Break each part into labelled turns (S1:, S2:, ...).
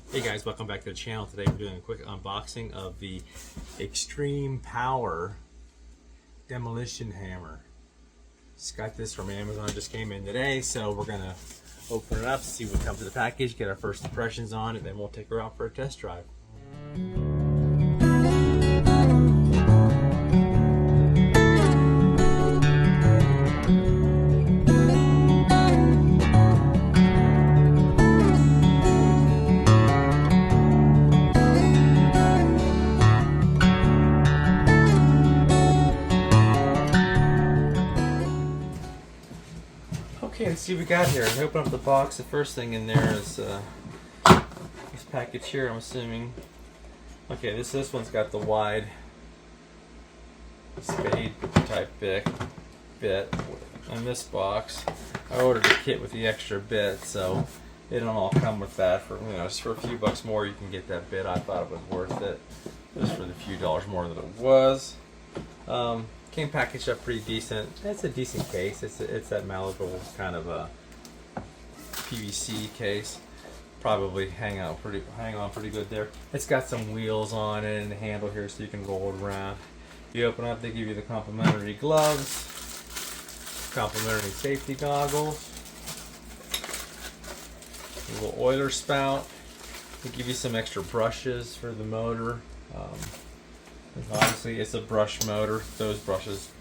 S1: Hey guys, welcome back to the channel. Today we're doing a quick unboxing of the Extremepower Demolition Hammer. Just got this from Amazon, just came in today, so we're gonna open it up, see what comes in the package, get our first impressions on it, then we'll take her out for a test drive. Okay, let's see what we got here. I open up the box. The first thing in there is this package here, I'm assuming. Okay, this one's got the wide spade type bit. In this box, I ordered a kit with the extra bit, so they don't all come with that. For just for a few bucks more, you can get that bit. I thought it was worth it, just for the few dollars more than it was. Came packaged up pretty decent. It's a decent case. It's that malleable kind of a PVC case. Probably hang on pretty good there. It's got some wheels on it and a handle here so you can roll it around. You open up, they give you the complimentary gloves, complimentary safety goggles, a little oiler spout. They give you some extra brushes for the motor. Obviously, it's a brush motor. Those brushes,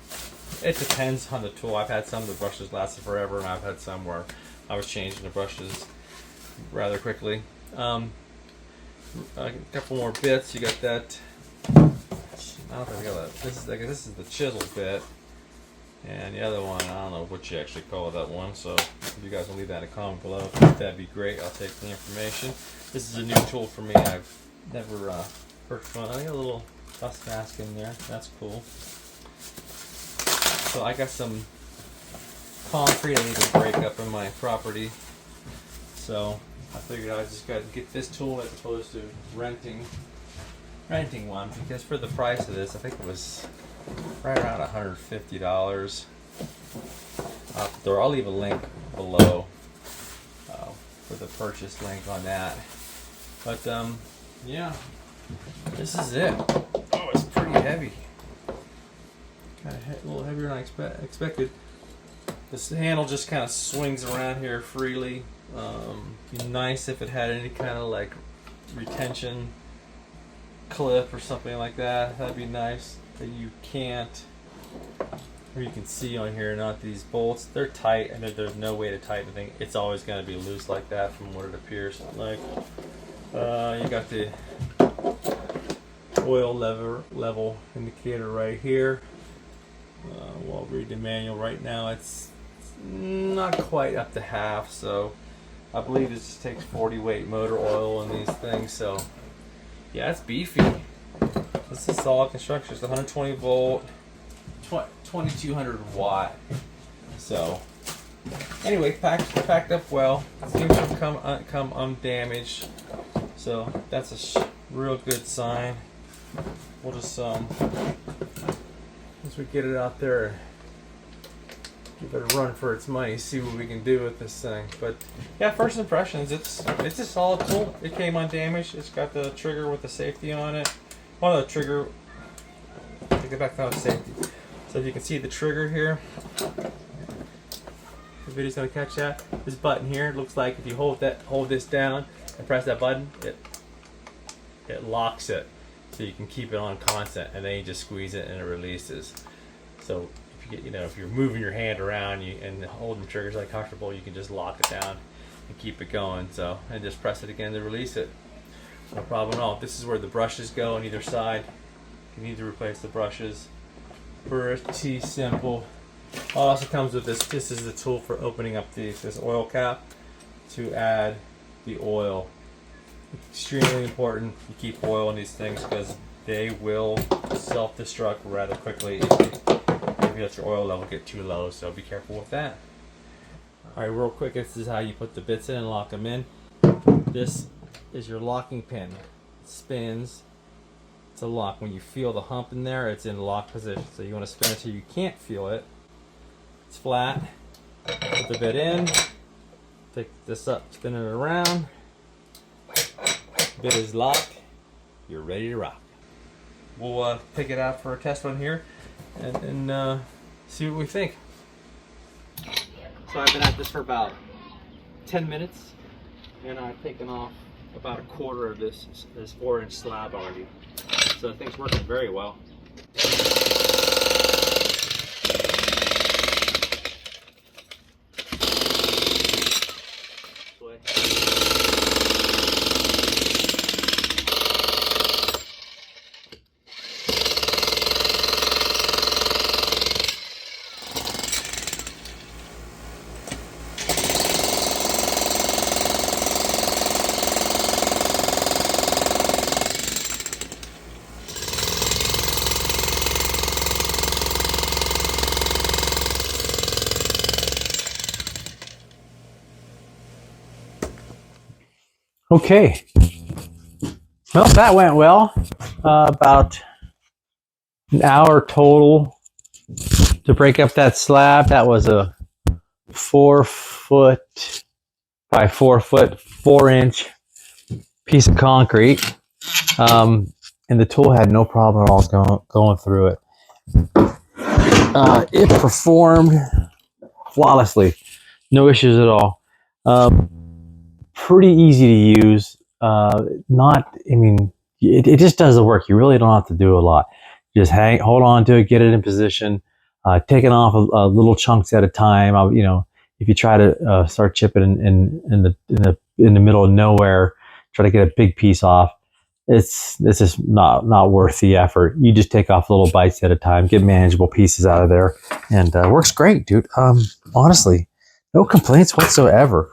S1: it depends on the tool. I've had some of the brushes lasted forever, and I've had some where I was changing the brushes rather quickly. A couple more bits. You got that. I don't know if I got that. I guess this is the chisel bit, and the other one, I don't know what you actually call that one. So if you guys will leave that in a comment below, that'd be great. I'll take the information. This is a new tool for me. I've never purchased one. I got a little dust mask in there. That's cool. So I got some concrete I need to break up in my property. So I figured I just got to get this tool as opposed to renting one, because for the price of this, I think it was right around $150. I'll leave a link below for the purchase link on that. But yeah, this is it. Oh, it's pretty heavy. Kind of a little heavier than I expected. This handle just kind of swings around here freely. Be nice if it had any kind of like retention clip or something like that. That'd be nice. But you can't. Or you can see on here, not these bolts. They're tight, and there's no way to tighten the thing. It's always going to be loose like that, from what it appears like. You got the oil level indicator right here. We'll read the manual. Right now it's not quite up to half, so I believe this takes 40 weight motor oil in these things. So yeah, it's beefy. This is solid construction. It's 120 volt, 2200 watt. So anyway, packed up well. Seems to come undamaged. So that's a real good sign. We'll just once we get it out there, give it a run for its money, see what we can do with this thing. But yeah, first impressions, it's a solid tool. It came undamaged. It's got the trigger with the safety on it. One of the trigger, take it back down to safety. So if you can see the trigger here, the video's gonna catch that. This button here, it looks like if you hold this down and press that button, it locks it. So you can keep it on constant, and then you just squeeze it and it releases. So if you get, if you're moving your hand around and holding the trigger's like comfortable, you can just lock it down and keep it going. So and just press it again to release it. No problem at all. This is where the brushes go on either side. You need to replace the brushes. Pretty simple. It also comes with this. This is the tool for opening up this oil cap to add the oil. Extremely important you keep oil in these things, because they will self-destruct rather quickly if you let your oil level get too low, so be careful with that. Alright, real quick, this is how you put the bits in and lock them in. This is your locking pin. It spins. It's a lock. When you feel the hump in there, it's in lock position. So you want to spin it so you can't feel it. It's flat. Put the bit in. Take this up, spin it around. bit is locked, you're ready to rock. We'll take it out for a test run here and see what we think. So I've been at this for about 10 minutes and I've taken off about a quarter of this 4-inch slab already. So the thing's working very well. Okay, well, that went well. About an hour total to break up that slab. That was a 4 foot by 4 foot, 4-inch piece of concrete. And the tool had no problem at all going through it. It performed flawlessly, no issues at all. Pretty easy to use. It just does the work. You really don't have to do a lot. Just hold on to it, get it in position, taking off little chunks at a time. If you try to start chipping in the middle of nowhere, try to get a big piece off, it's just not worth the effort. You just take off little bites at a time, get manageable pieces out of there, and works great, dude. Honestly, no complaints whatsoever.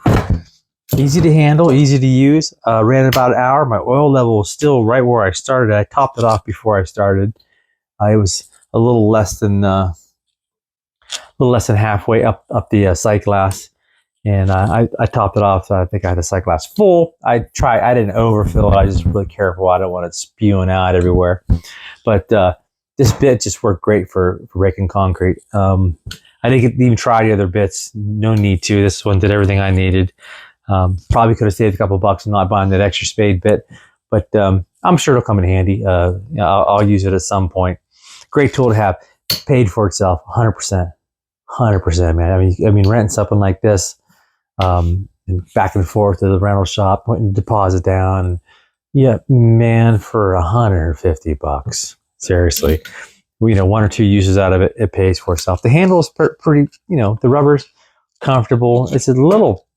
S1: Easy to handle, easy to use. Ran about an hour. My oil level was still right where I started. I topped it off before I started. It was a little less than halfway up the sight glass, and I topped it off. So I think I had the sight glass full. I didn't overfill it. I was just really careful. I don't want it spewing out everywhere. But this bit just worked great for raking concrete. I didn't even try the other bits. No need to. This one did everything I needed. Probably could have saved a couple bucks and not buying that extra spade bit, but I'm sure it'll come in handy. I'll use it at some point. Great tool to have. Paid for itself, 100%, man. I mean, renting something like this, and back and forth to the rental shop, putting the deposit down. Yeah, man, for $150. Seriously, 1 or 2 uses out of it, it pays for itself. The handle is pretty. The rubber's comfortable. It's a little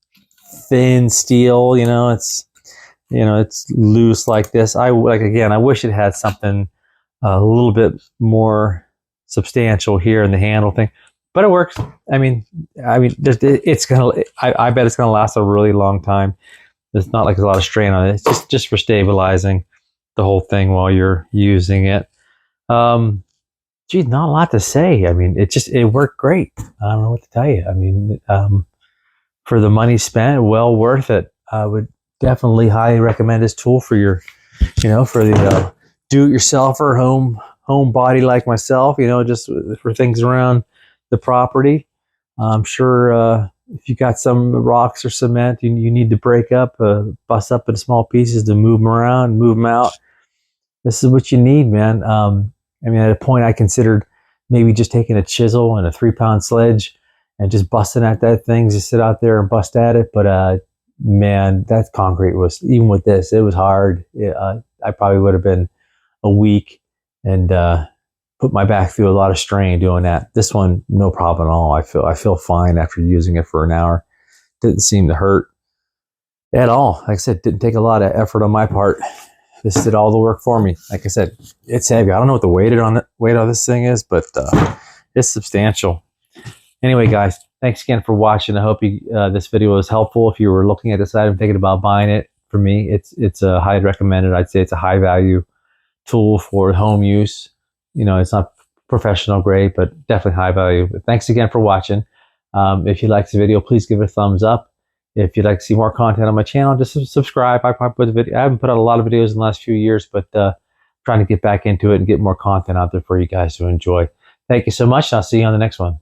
S1: thin steel, it's loose like this. I wish it had something a little bit more substantial here in the handle thing, but it works. I bet it's gonna last a really long time. It's not like there's a lot of strain on it. It's just for stabilizing the whole thing while you're using it. Geez, not a lot to say. It worked great. I don't know what to tell you. For the money spent, well worth it. I would definitely highly recommend this tool for your, for the do-it-yourselfer home body like myself. Just for things around the property. I'm sure if you got some rocks or cement you need to break up, bust up in small pieces to move them around, move them out. This is what you need, man. At a point I considered maybe just taking a chisel and a 3-pound sledge and just busting at that thing, just sit out there and bust at it. But man, that concrete was, even with this, it was hard. I probably would have been a week and put my back through a lot of strain doing that. This one, no problem at all. I feel fine after using it for an hour. Didn't seem to hurt at all. Like I said, didn't take a lot of effort on my part. This did all the work for me. Like I said, it's heavy. I don't know what the weight on this thing is, but it's substantial. Anyway, guys, thanks again for watching. I hope this video was helpful. If you were looking at this item, thinking about buying it, for me, it's highly recommended. I'd say it's a high value tool for home use. It's not professional grade, but definitely high value. But thanks again for watching. If you liked the video, please give it a thumbs up. If you'd like to see more content on my channel, just subscribe. I haven't put out a lot of videos in the last few years, but trying to get back into it and get more content out there for you guys to enjoy. Thank you so much. I'll see you on the next one.